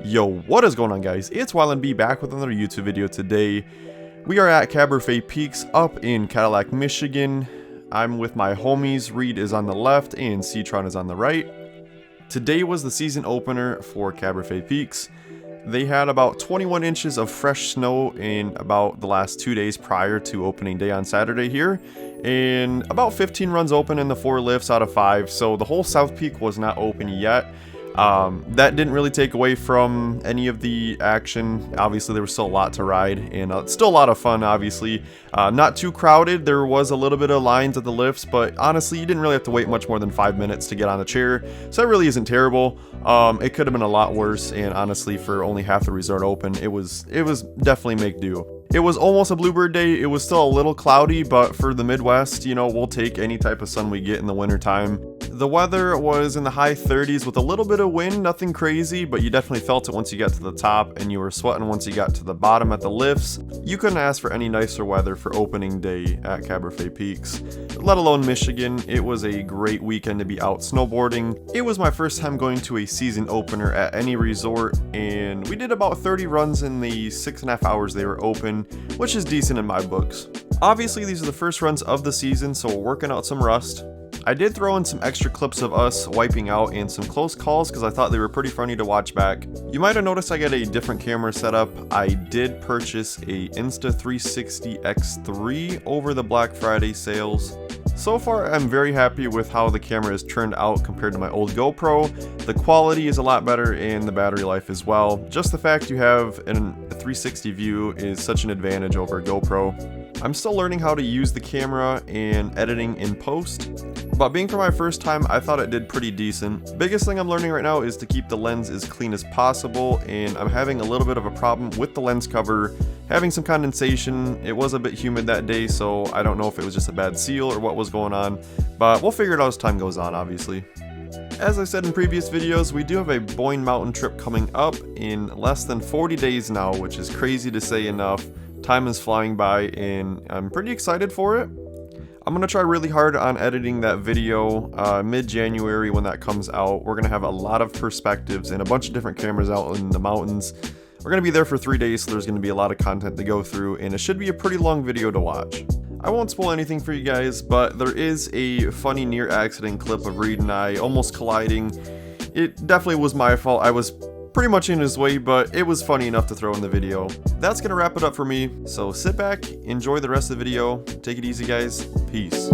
Yo, what is going on, guys? It's WildandB back with another YouTube video today. We are at Caberfae Peaks up in Cadillac, Michigan. I'm with my homies. Reed is on the left and CTron is on the right. Today was the season opener for Caberfae Peaks. They had about 21 inches of fresh snow in about the last 2 days prior to opening day on Saturday here, and about 15 runs open in the 4 lifts out of 5, so the whole South Peak was not open yet. That didn't really take away from any of the action. Obviously, there was still a lot to ride, and it's still a lot of fun, obviously. Not too crowded. There was a little bit of lines at the lifts, but honestly, you didn't really have to wait much more than 5 minutes to get on the chair, so that really isn't terrible. It could have been a lot worse, and honestly, for only half the resort open, it was definitely make do. It was almost a bluebird day. It was still a little cloudy, but for the Midwest, you know, we'll take any type of sun we get in the wintertime. The weather was in the high 30s with a little bit of wind, nothing crazy, but you definitely felt it once you got to the top, and you were sweating once you got to the bottom at the lifts. You couldn't ask for any nicer weather for opening day at Caberfae Peaks, let alone Michigan. It was a great weekend to be out snowboarding. It was my first time going to a season opener at any resort, and we did about 30 runs in the 6.5 hours they were open, which is decent in my books. Obviously, these are the first runs of the season, so we're working out some rust. I did throw in some extra clips of us wiping out and some close calls because I thought they were pretty funny to watch back. You might have noticed I got a different camera setup. I did purchase a Insta360 X3 over the Black Friday sales. So far, I'm very happy with how the camera has turned out compared to my old GoPro. The quality is a lot better and the battery life as well. Just the fact you have a 360 view is such an advantage over a GoPro. I'm still learning how to use the camera and editing in post, but being for my first time, I thought it did pretty decent. Biggest thing I'm learning right now is to keep the lens as clean as possible, and I'm having a little bit of a problem with the lens cover having some condensation. It was a bit humid that day, so I don't know if it was just a bad seal or what was going on, but we'll figure it out as time goes on, obviously. As I said in previous videos, we do have a Boyne Mountain trip coming up in less than 40 days now, which is crazy to say enough. Time is flying by, and I'm pretty excited for it. I'm going to try really hard on editing that video mid-January when that comes out. We're going to have a lot of perspectives and a bunch of different cameras out in the mountains. We're going to be there for 3 days, so there's going to be a lot of content to go through, and it should be a pretty long video to watch. I won't spoil anything for you guys, but there is a funny near accident clip of Reed and I almost colliding. It definitely was my fault. I was pretty much in his way, but it was funny enough to throw in the video. That's gonna wrap it up for me, so sit back, enjoy the rest of the video, take it easy guys, peace.